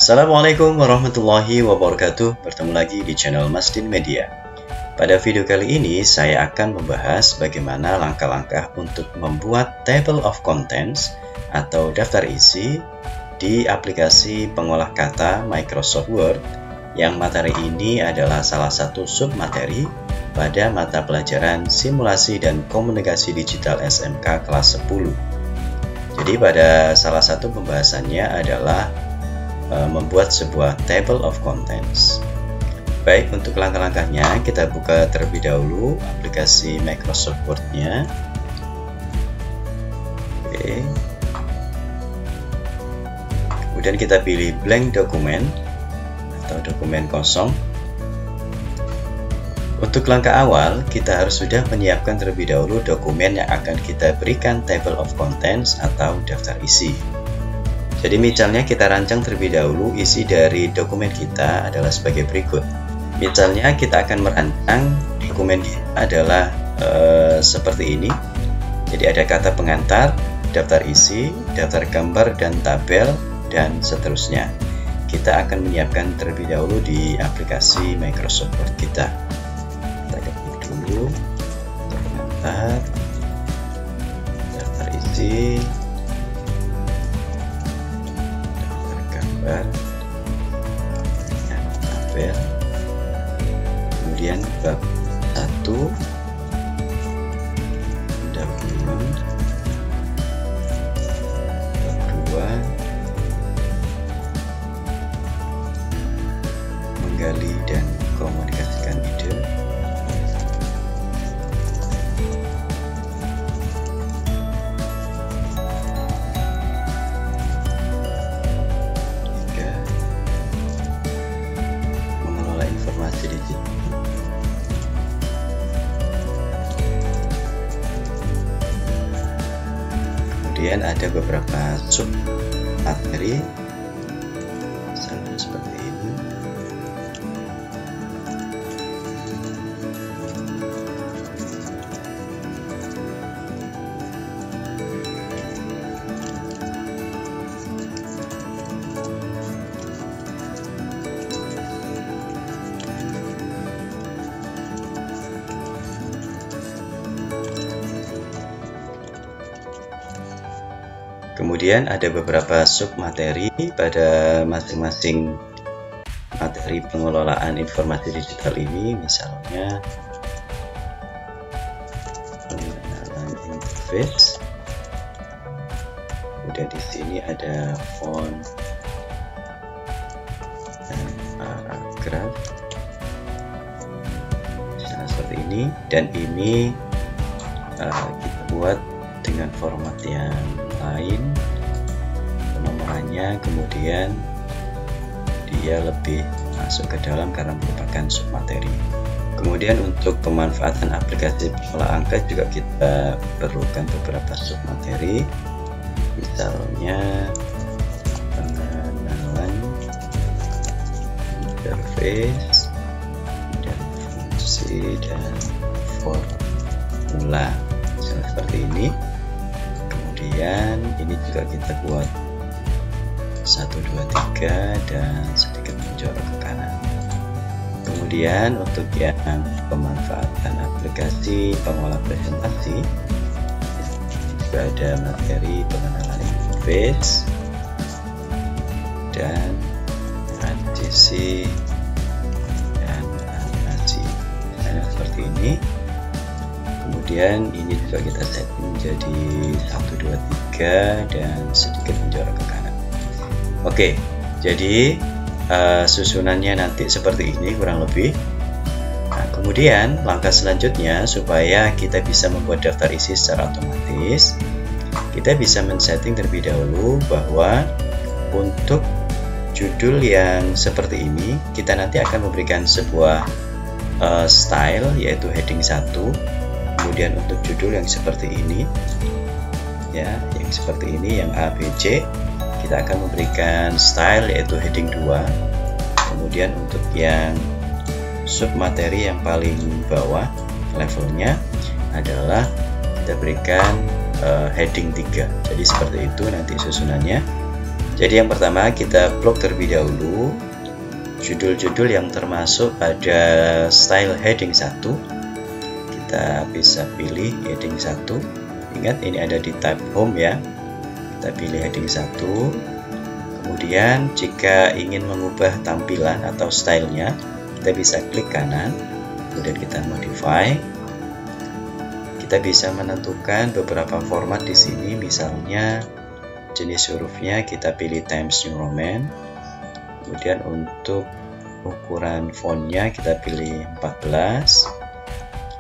Assalamualaikum warahmatullahi wabarakatuh. Bertemu lagi di channel Masdin Media. Pada video kali ini saya akan membahas bagaimana langkah-langkah untuk membuat table of contents atau daftar isi di aplikasi pengolah kata Microsoft Word, yang materi ini adalah salah satu submateri pada mata pelajaran Simulasi dan Komunikasi Digital SMK kelas 10. Jadi pada salah satu pembahasannya adalah membuat sebuah table of contents. Baik, untuk langkah-langkahnya kita buka terlebih dahulu aplikasi Microsoft Word-nya. Oke. Kemudian kita pilih blank dokumen atau dokumen kosong. Untuk langkah awal, kita harus sudah menyiapkan terlebih dahulu dokumen yang akan kita berikan table of contents atau daftar isi. Jadi misalnya kita rancang terlebih dahulu isi dari dokumen kita adalah sebagai berikut. Misalnya kita akan merancang dokumen kita adalah seperti ini. Jadi ada kata pengantar, daftar isi, daftar gambar dan tabel, dan seterusnya. Kita akan menyiapkan terlebih dahulu di aplikasi Microsoft Word kita. Kita klik dulu, pengantar, daftar isi, tabel, kemudian bab 1 pendahuluan, bab 2 menggali dan komunikasikan ide, kemudian ada beberapa sub materi seperti ini. Kemudian ada beberapa submateri pada masing-masing materi pengelolaan informasi digital ini, misalnya pengenalan interface. Kemudian di sini ada font dan paragraf, misalnya seperti ini. Dan ini kita buat dengan format yang lain, penomorannya, kemudian dia lebih masuk ke dalam karena merupakan submateri. Kemudian untuk pemanfaatan aplikasi pengolah angka juga kita perlukan beberapa submateri, misalnya pengenalan interface dan fungsi dan formula, misalnya seperti ini. Kemudian ini juga kita buat 1, 2, 3 dan sedikit menjorok ke kanan. Kemudian untuk yang pemanfaatan aplikasi pengolah presentasi, juga ada materi pengenalan interface dan transisi dan animasi, misalnya seperti ini. Kemudian ini juga kita setting menjadi 1, 2, 3 dan sedikit menjorok ke kanan. Oke, jadi susunannya nanti seperti ini kurang lebih. Nah, kemudian langkah selanjutnya supaya kita bisa membuat daftar isi secara otomatis, kita bisa men-setting terlebih dahulu bahwa untuk judul yang seperti ini kita nanti akan memberikan sebuah style, yaitu heading 1. Kemudian untuk judul yang seperti ini, ya, yang seperti ini, yang ABC, kita akan memberikan style yaitu heading 2. Kemudian untuk yang submateri yang paling bawah levelnya adalah kita berikan heading 3. Jadi seperti itu nanti susunannya. Jadi yang pertama kita blok terlebih dahulu judul-judul yang termasuk pada style heading 1. Kita bisa pilih heading 1. Ingat ini ada di tab home ya. Kita pilih heading 1. Kemudian jika ingin mengubah tampilan atau stylenya, kita bisa klik kanan, kemudian kita modify. Kita bisa menentukan beberapa format di sini, misalnya jenis hurufnya kita pilih Times New Roman. Kemudian untuk ukuran fontnya kita pilih 14.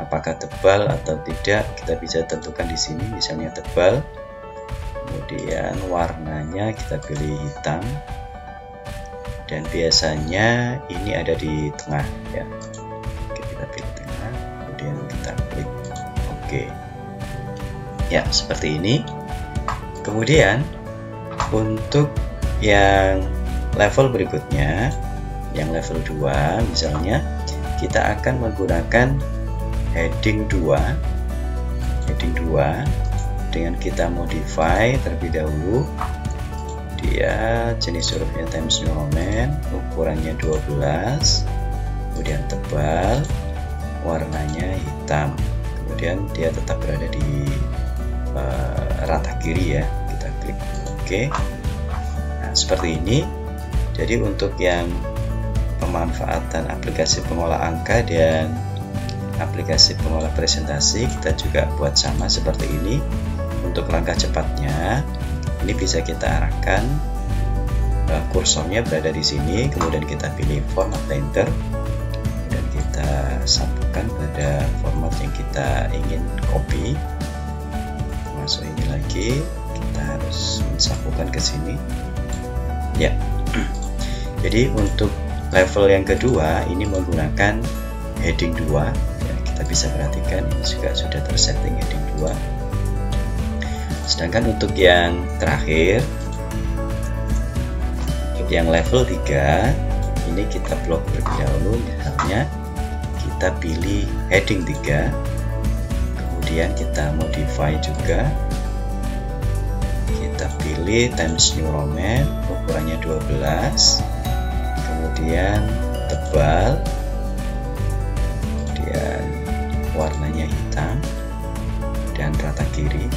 Apakah tebal atau tidak kita bisa tentukan di sini, misalnya tebal. Kemudian warnanya kita pilih hitam. Dan biasanya ini ada di tengah ya. Oke, kita pilih tengah, kemudian kita klik Oke. Ya, seperti ini. Kemudian untuk yang level berikutnya, yang level 2 misalnya, kita akan menggunakan heading 2 dengan kita modify terlebih dahulu. Dia jenis hurufnya Times New Roman, ukurannya 12, kemudian tebal, warnanya hitam, kemudian dia tetap berada di rata kiri ya. Kita klik OK. Nah, seperti ini. Jadi untuk yang pemanfaatan aplikasi pengolah angka dan aplikasi pengolah presentasi, kita juga buat sama seperti ini. Untuk langkah cepatnya, ini bisa kita arahkan kursornya berada di sini, kemudian kita pilih format painter dan kita sambungkan pada format yang kita ingin copy. Masuk ini lagi, kita harus mensambungkan ke sini. Ya. Jadi untuk level yang kedua ini menggunakan heading 2 ya, kita bisa perhatikan ini juga sudah tersetting heading 2. Sedangkan untuk yang terakhir, untuk yang level 3 ini kita blok terlebih dahulu. Misalnya kita pilih heading 3, kemudian kita modify juga, kita pilih Times New Roman, ukurannya 12, kemudian tebal, kemudian warnanya hitam dan rata kiri.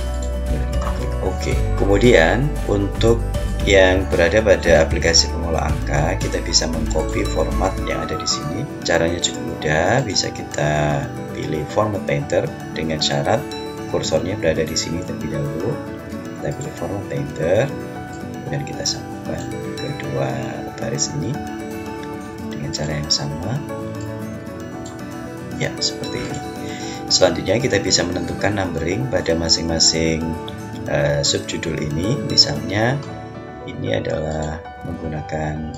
Oke. Kemudian untuk yang berada pada aplikasi pengolah angka, kita bisa mengcopy format yang ada di sini. Caranya cukup mudah, bisa kita pilih format painter dengan syarat kursornya berada di sini terlebih dahulu. Kita pilih format painter, kemudian kita sambungkan kedua baris ini dengan cara yang sama. Ya, seperti ini. Selanjutnya kita bisa menentukan numbering pada masing-masing subjudul ini. Misalnya ini adalah menggunakan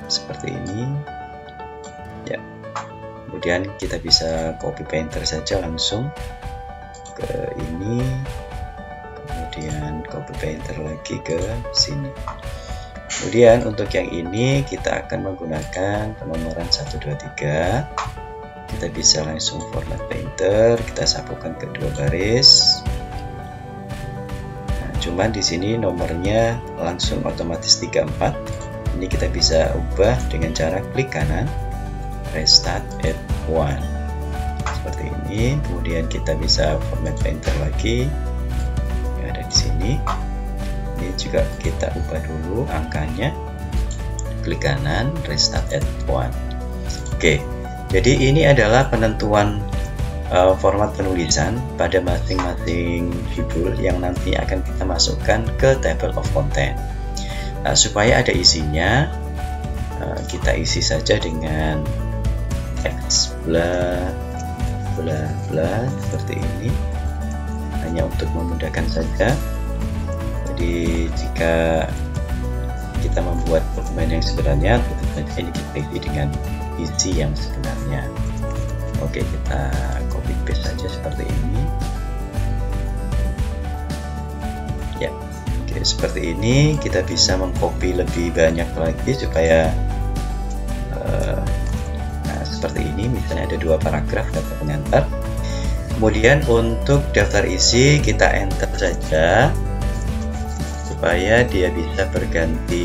seperti ini ya. Kemudian kita bisa copy painter saja langsung ke ini, kemudian copy painter lagi ke sini. Kemudian untuk yang ini kita akan menggunakan penomoran 1, 2, 3. Kita bisa langsung format painter, kita sambungkan kedua baris. Cuman di sini nomornya langsung otomatis 34. Ini kita bisa ubah dengan cara klik kanan, restart at 1 seperti ini. Kemudian kita bisa format painter lagi yang ada di sini. Ini juga kita ubah dulu angkanya, klik kanan, restart at 1. Oke, jadi ini adalah penentuan format penulisan pada masing-masing judul yang nanti akan kita masukkan ke table of content. Supaya ada isinya, kita isi saja dengan teks bla bla bla seperti ini, hanya untuk memudahkan saja. Jadi jika kita membuat dokumen yang sebenarnya, tentu saja ini kita isi dengan isi yang sebenarnya. Oke, kita copy paste saja seperti ini. Ya, oke, seperti ini kita bisa mengcopy lebih banyak lagi supaya seperti ini. Misalnya ada 2 paragraf daftar pengantar. Kemudian untuk daftar isi kita enter saja supaya dia bisa berganti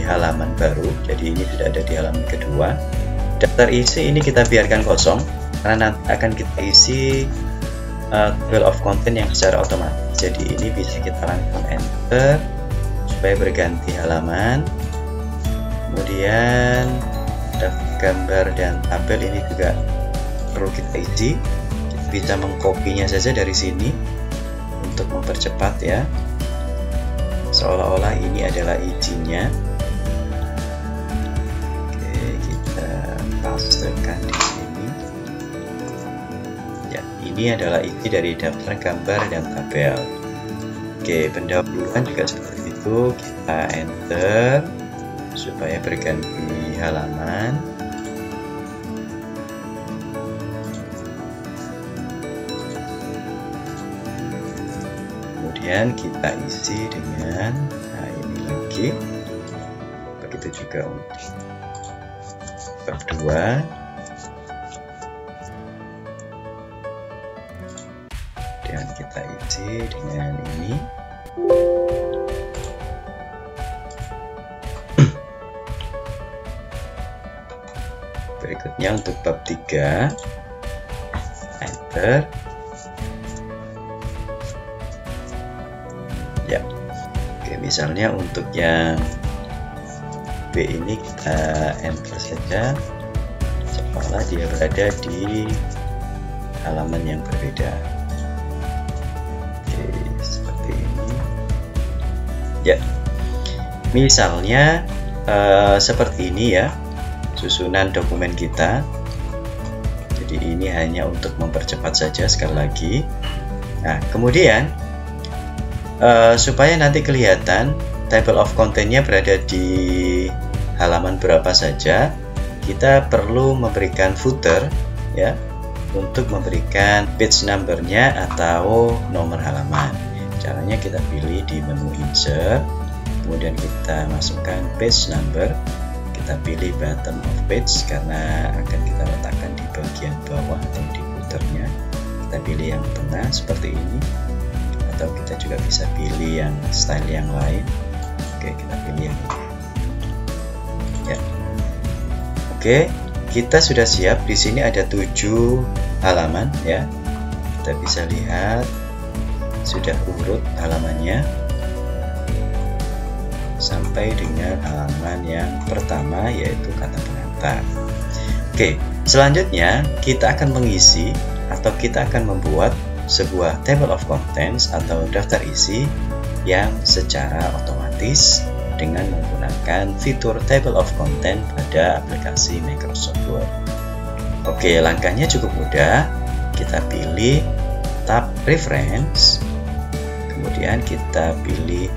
halaman baru. Jadi ini sudah ada di halaman kedua. Daftar isi ini kita biarkan kosong karena nanti akan kita isi table of content yang secara otomatis. Jadi ini bisa kita langsung enter supaya berganti halaman. Kemudian daftar gambar dan tabel ini juga perlu kita isi. Kita bisa mengkopinya saja dari sini untuk mempercepat ya, seolah-olah ini adalah izinnya. Oke, kita pastekan di sini ya. Ini adalah isi dari daftar gambar dan tabel. Oke, pendahuluan juga seperti itu, kita enter supaya berganti halaman. Kemudian kita isi dengan ini lagi, begitu juga untuk bab 2. Dan kita isi dengan ini. Berikutnya untuk bab 3, enter. Ya, oke, misalnya untuk yang B ini kita enter saja, seolah dia berada di halaman yang berbeda. Oke, seperti ini. Ya, misalnya seperti ini ya susunan dokumen kita. Jadi ini hanya untuk mempercepat saja sekali lagi. Nah, kemudian supaya nanti kelihatan table of content-nya berada di halaman berapa saja, kita perlu memberikan footer ya, untuk memberikan page number-nya atau nomor halaman. Caranya kita pilih di menu insert, kemudian kita masukkan page number, kita pilih bottom of page karena akan kita letakkan di bagian bawah atau di footernya. Kita pilih yang tengah seperti ini, atau kita juga bisa pilih yang style yang lain. Oke, kita pilih yang ini ya. Oke, kita sudah siap. Di sini ada 7 halaman ya, kita bisa lihat sudah urut halamannya sampai dengan halaman yang pertama, yaitu kata pengantar. Oke, selanjutnya kita akan mengisi atau kita akan membuat sebuah table of contents atau daftar isi yang secara otomatis dengan menggunakan fitur table of content pada aplikasi Microsoft Word. Oke, langkahnya cukup mudah. Kita pilih tab reference, kemudian kita pilih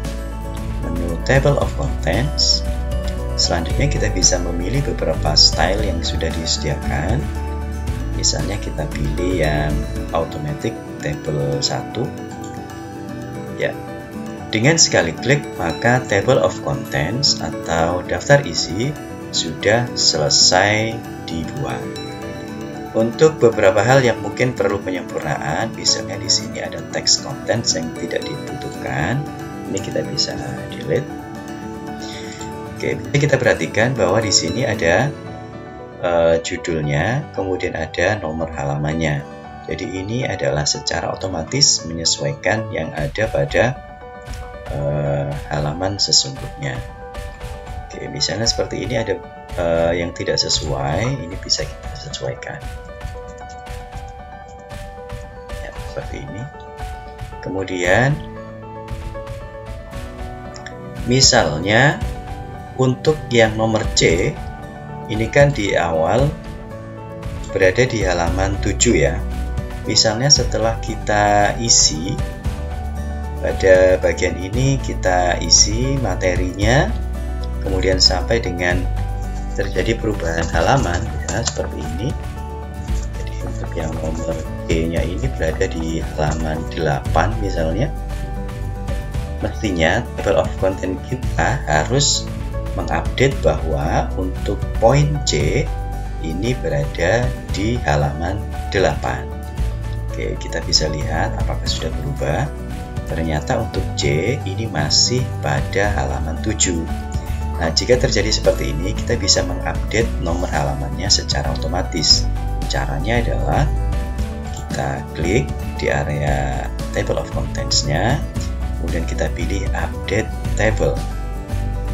menu table of contents. Selanjutnya kita bisa memilih beberapa style yang sudah disediakan. Misalnya kita pilih yang automatic table 1 ya. Dengan sekali klik maka table of contents atau daftar isi sudah selesai dibuat. Untuk beberapa hal yang mungkin perlu penyempurnaan, misalnya di sini ada text contents yang tidak dibutuhkan, ini kita bisa delete. Oke, kita perhatikan bahwa di sini ada judulnya, kemudian ada nomor halamannya. Jadi ini adalah secara otomatis menyesuaikan yang ada pada halaman sesungguhnya. Oke, misalnya seperti ini ada yang tidak sesuai, ini bisa kita sesuaikan ya, seperti ini. Kemudian misalnya untuk yang nomor C, ini kan di awal berada di halaman 7 ya. Misalnya setelah kita isi pada bagian ini, kita isi materinya, kemudian sampai dengan terjadi perubahan halaman ya, seperti ini. Jadi untuk yang nomor D-nya ini berada di halaman 8 misalnya. Mestinya table of content kita harus mengupdate bahwa untuk poin C ini berada di halaman 8. Oke, kita bisa lihat apakah sudah berubah. Ternyata untuk J ini masih pada halaman 7. Nah, jika terjadi seperti ini, kita bisa mengupdate nomor halamannya secara otomatis. Caranya adalah kita klik di area table of contents-nya, kemudian kita pilih update table.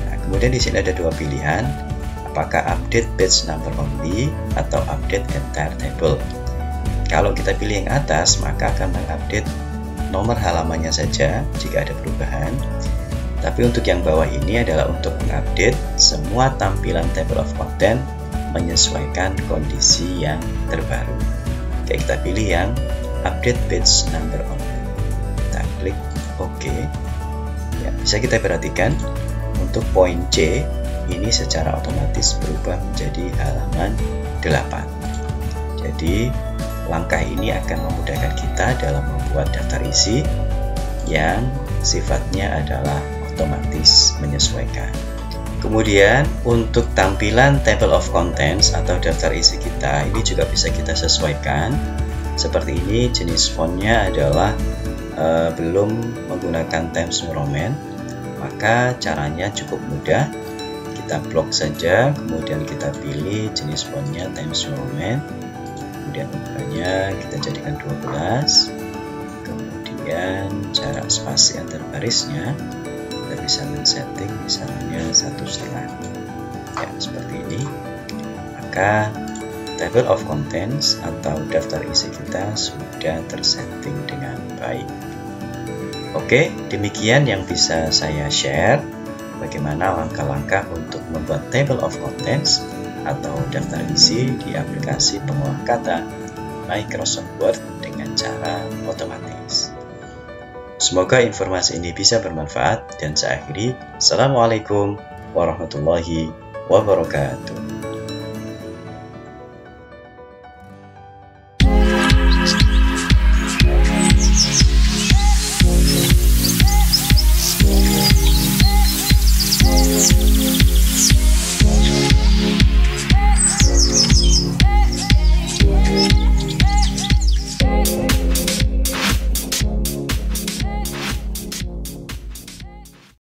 Nah, kemudian di sini ada dua pilihan, apakah update page number only atau update entire table. Kalau kita pilih yang atas, maka akan mengupdate nomor halamannya saja jika ada perubahan. Tapi untuk yang bawah ini adalah untuk mengupdate semua tampilan table of content menyesuaikan kondisi yang terbaru. Oke, kita pilih yang update page number only. Kita klik OK. Ya, bisa kita perhatikan untuk poin C ini secara otomatis berubah menjadi halaman 8. Jadi langkah ini akan memudahkan kita dalam membuat daftar isi yang sifatnya adalah otomatis menyesuaikan. Kemudian untuk tampilan table of contents atau daftar isi kita ini juga bisa kita sesuaikan. Seperti ini, jenis fontnya adalah belum menggunakan Times New Roman. Maka caranya cukup mudah. Kita blok saja, kemudian kita pilih jenis fontnya Times New Roman. Kemudian ukurannya kita jadikan 12. Kemudian jarak spasi antar barisnya kita bisa men-setting misalnya 1,5. Ya, seperti ini. Maka table of contents atau daftar isi kita sudah tersetting dengan baik. Oke, demikian yang bisa saya share bagaimana langkah-langkah untuk membuat table of contents atau daftar isi di aplikasi pengolah kata Microsoft Word dengan cara otomatis. Semoga informasi ini bisa bermanfaat dan saya akhiri. Assalamualaikum warahmatullahi wabarakatuh.